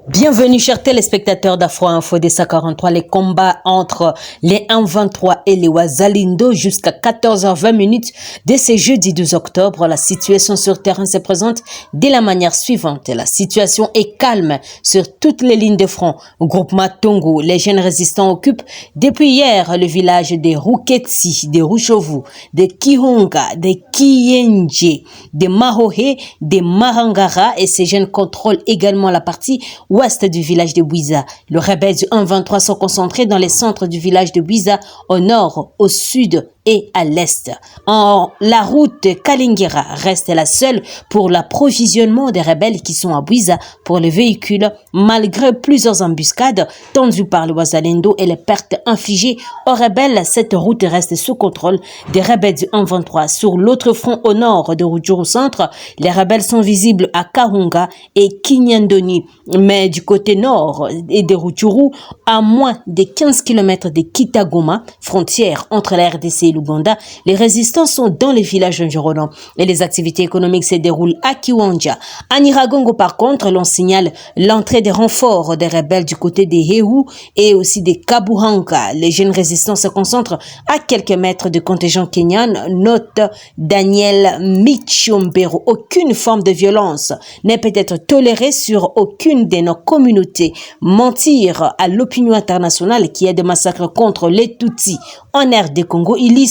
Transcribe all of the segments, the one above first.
Bienvenue chers téléspectateurs d'Afro Info des 43, les combats entre les 1-23 et les Wazalendo jusqu'à 14h20 de ce jeudi 12 octobre. La situation sur terrain se présente de la manière suivante. La situation est calme sur toutes les lignes de front. Au groupement Tongo, les jeunes résistants occupent depuis hier le village de Ruketsi, de Ruchovu, de Kihonga, de Kiyenje, de Mahohe, de Marangara, et ces jeunes contrôlent également la partie ouest du village de Bouiza. Les rebelles du 1-23 sont concentrés dans les centres du village de Bouiza, au nord, au sud et à l'est. La route Kalingira reste la seule pour l'approvisionnement des rebelles qui sont à Bouiza pour les véhicules, malgré plusieurs embuscades tendues par le Wazalendo et les pertes infligées aux rebelles. Cette route reste sous contrôle des rebelles du 1-23. Sur l'autre front au nord de Rutshuru Centre, les rebelles sont visibles à Kahunga et Kinyandoni, mais du côté nord et de Rutshuru, à moins de 15 km de Kitagoma, frontière entre la RDC et l'Ouganda, les résistants sont dans les villages environnants et les activités économiques se déroulent à Kiwanja. À Nyiragongo, par contre, l'on signale l'entrée des renforts des rebelles du côté des Hehu et aussi des Kabuhanga. Les jeunes résistants se concentrent à quelques mètres de contingent kenyan, note Daniel Michombero. Aucune forme de violence n'est peut-être tolérée sur aucune de nos communautés. Mentir à l'opinion internationale qui est de massacre contre les Tutsis en RD Congo illustre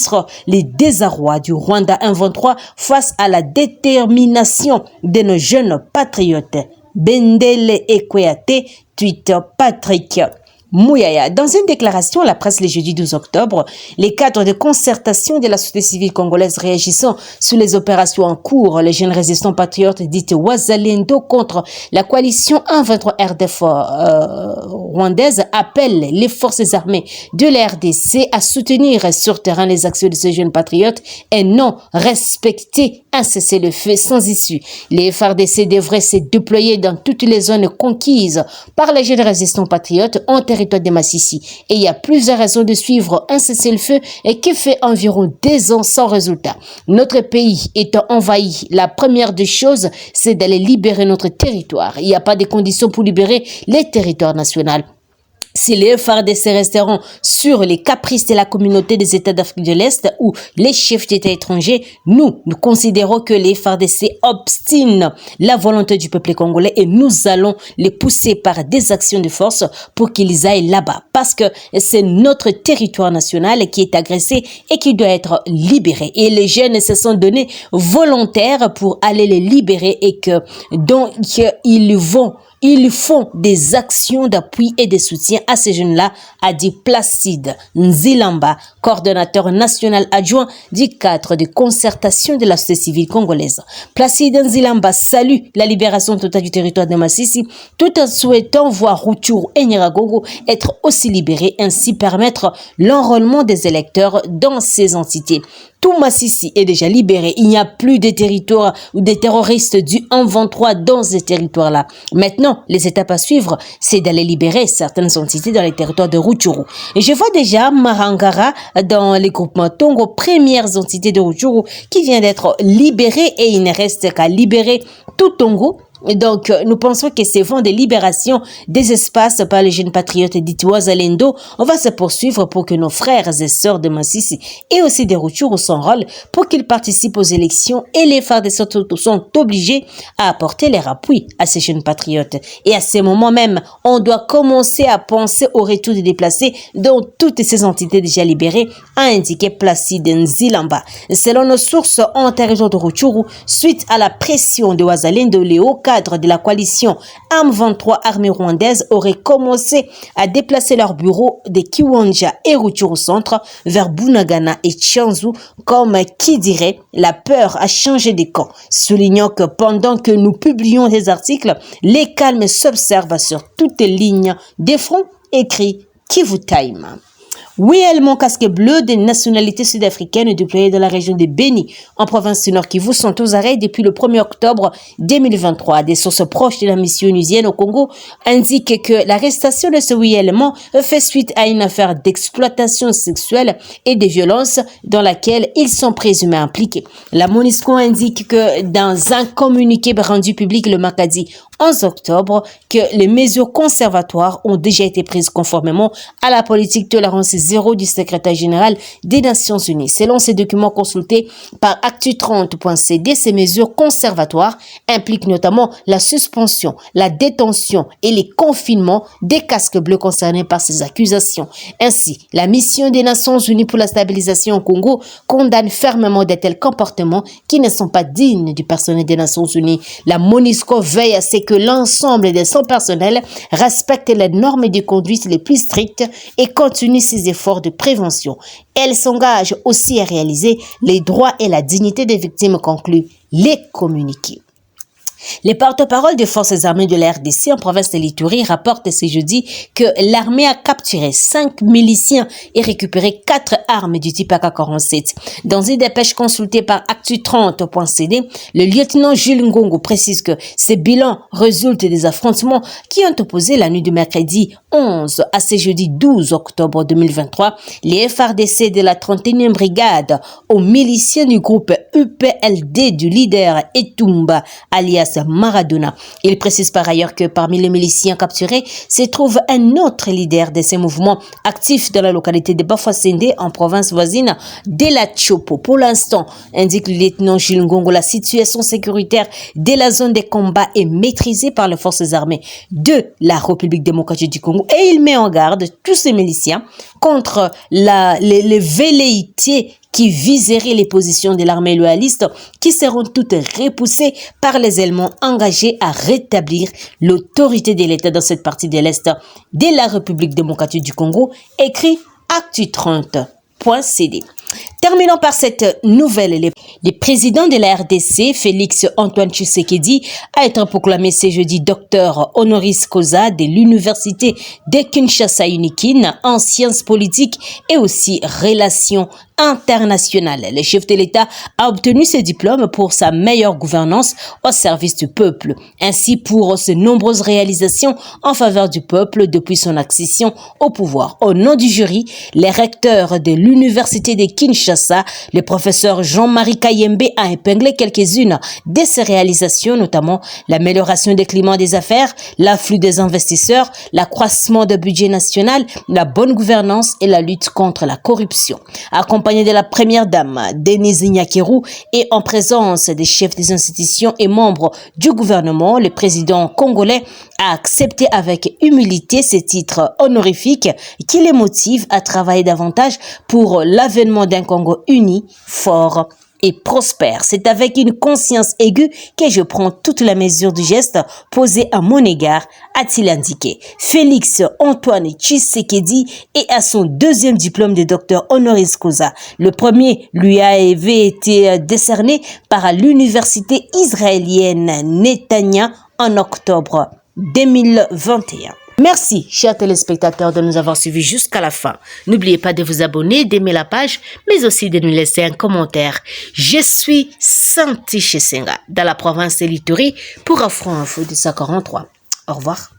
les désarrois du Rwanda 1-23 face à la détermination de nos jeunes patriotes. Bendele Ekweyate, Twitter Patrick Mouyaya. Dans une déclaration à la presse le jeudi 12 octobre, les cadres de concertation de la société civile congolaise réagissant sur les opérations en cours, les jeunes résistants patriotes dites Wazalendo contre la coalition 1-23 RDF rwandaise appellent les forces armées de la RDC à soutenir sur terrain les actions de ces jeunes patriotes et non respecter un cessez-le-feu sans issue. Les FARDC devraient se déployer dans toutes les zones conquises par les jeunes résistants patriotes en territoire de Massissi. Et il y a plusieurs raisons de suivre un cessez-le-feu et qui fait environ 2 ans sans résultat. Notre pays étant envahi, la première des choses, c'est d'aller libérer notre territoire. Il n'y a pas de conditions pour libérer les territoires nationaux. Si les FARDC resteront sur les caprices de la communauté des États d'Afrique de l'Est ou les chefs d'État étrangers, nous considérons que les FARDC obstinent la volonté du peuple congolais et nous allons les pousser par des actions de force pour qu'ils aillent là-bas. Parce que c'est notre territoire national qui est agressé et qui doit être libéré. Et les jeunes se sont donnés volontaires pour aller les libérer et que donc ils font des actions d'appui et de soutien à ces jeunes-là, a dit Placide Nzilamba, coordonnateur national adjoint du cadre de concertation de la société civile congolaise. Placide Nzilamba salue la libération totale du territoire de Massissi, tout en souhaitant voir Rutshuru et Nyiragongo être aussi libérés, ainsi permettre l'enrôlement des électeurs dans ces entités. Tout Massissi est déjà libéré. Il n'y a plus de territoires ou des terroristes du 1-23 dans ces territoires-là. Maintenant, les étapes à suivre, c'est d'aller libérer certaines entités dans les territoires de Rutshuru. Et je vois déjà Marangara dans les groupements Tongo, premières entités de Rutshuru qui vient d'être libérées et il ne reste qu'à libérer tout Tongo. Et donc, nous pensons que ces vents de libération des espaces par les jeunes patriotes dits Wazalendo, on va se poursuivre pour que nos frères et sœurs de Massissi et aussi des Rutshuru s'enrôlent pour qu'ils participent aux élections et les FARDC sont obligés à apporter leur appui à ces jeunes patriotes. Et à ce moment même, on doit commencer à penser au retour des déplacés dans toutes ces entités déjà libérées, a indiqué Placide Nzilamba. Selon nos sources en territoire de Rutshuru, suite à la pression de Wazalendo, les hauts cadre de la coalition M23 armée rwandaise auraient commencé à déplacer leurs bureaux de Kiwanja et Rutshuru Centre vers Bunagana et Tchanzu, comme qui dirait la peur a changé de camp. Soulignant que pendant que nous publions ces articles, les calmes s'observent sur toutes les lignes des fronts, écrit Kivu Time. Oui, mon casque bleu des nationalités sud-africaines déployées dans la région de Beni, en province du Nord Kivu, sont aux arrêts depuis le 1er octobre 2023. Des sources proches de la mission onusienne au Congo indiquent que l'arrestation de ce oui élément fait suite à une affaire d'exploitation sexuelle et de violence dans laquelle ils sont présumés impliqués. La MONUSCO indique que dans un communiqué rendu public le mercredi 11 octobre que les mesures conservatoires ont déjà été prises conformément à la politique tolérance zéro du secrétaire général des Nations Unies. Selon ces documents consultés par Actu30.cd, ces mesures conservatoires impliquent notamment la suspension, la détention et les confinements des casques bleus concernés par ces accusations. Ainsi, la mission des Nations Unies pour la stabilisation au Congo condamne fermement de tels comportements qui ne sont pas dignes du personnel des Nations Unies. La MONUSCO veille à ce que l'ensemble de son personnel respecte les normes de conduite les plus strictes et continue ses efforts de prévention. Elle s'engage aussi à réaliser les droits et la dignité des victimes, conclut les communiqués. Les porte-paroles des forces armées de la RDC en province de l'Ituri rapportent ce jeudi que l'armée a capturé 5 miliciens et récupéré 4 armes du type AK-47. Dans une dépêche consultée par Actu30.cd, le lieutenant Jules Ngongo précise que ces bilans résultent des affrontements qui ont opposé la nuit du mercredi 11 à ce jeudi 12 octobre 2023 les FARDC de la 31e brigade aux miliciens du groupe UPLD du leader Etumba alias Maradona. Il précise par ailleurs que parmi les miliciens capturés se trouve un autre leader de ces mouvements actifs dans la localité de Bafouassende en province voisine de la Chopo. Pour l'instant, indique le lieutenant Jules Ngongo, la situation sécuritaire de la zone de combat est maîtrisée par les forces armées de la République démocratique du Congo et il met en garde tous ces miliciens contre les velléités qui viseraient les positions de l'armée loyaliste qui seront toutes repoussées par les éléments engagés à rétablir l'autorité de l'État dans cette partie de l'Est de la République démocratique du Congo, écrit Actu30.cd. Terminons par cette nouvelle. Le président de la RDC, Félix Antoine Tshisekedi, a été proclamé ce jeudi docteur honoris causa de l'université de Kinshasa Unikin en sciences politiques et aussi relations internationales. Le chef de l'État a obtenu ce diplôme pour sa meilleure gouvernance au service du peuple, ainsi pour ses nombreuses réalisations en faveur du peuple depuis son accession au pouvoir. Au nom du jury, les recteurs de l'université de Kinshasa, le professeur Jean-Marie Kayembe a épinglé quelques-unes de ses réalisations, notamment l'amélioration des climats des affaires, l'afflux des investisseurs, l'accroissement du budget national, la bonne gouvernance et la lutte contre la corruption. Accompagné de la première dame, Denise Nyakeru, et en présence des chefs des institutions et membres du gouvernement, le président congolais a accepté avec humilité ces titres honorifiques qui les motivent à travailler davantage pour l'avènement d'un Congo uni, fort et prospère. C'est avec une conscience aiguë que je prends toutes les mesures du geste posé à mon égard, a-t-il indiqué. Félix Antoine Tshisekedi est à son deuxième diplôme de docteur honoris causa. Le premier lui avait été décerné par l'université israélienne Netanya en octobre 2021. Merci, chers téléspectateurs, de nous avoir suivis jusqu'à la fin. N'oubliez pas de vous abonner, d'aimer la page, mais aussi de nous laisser un commentaire. Je suis Santi Chesenga, dans la province de l'Ituri, pour Afro Info de 43. Au revoir.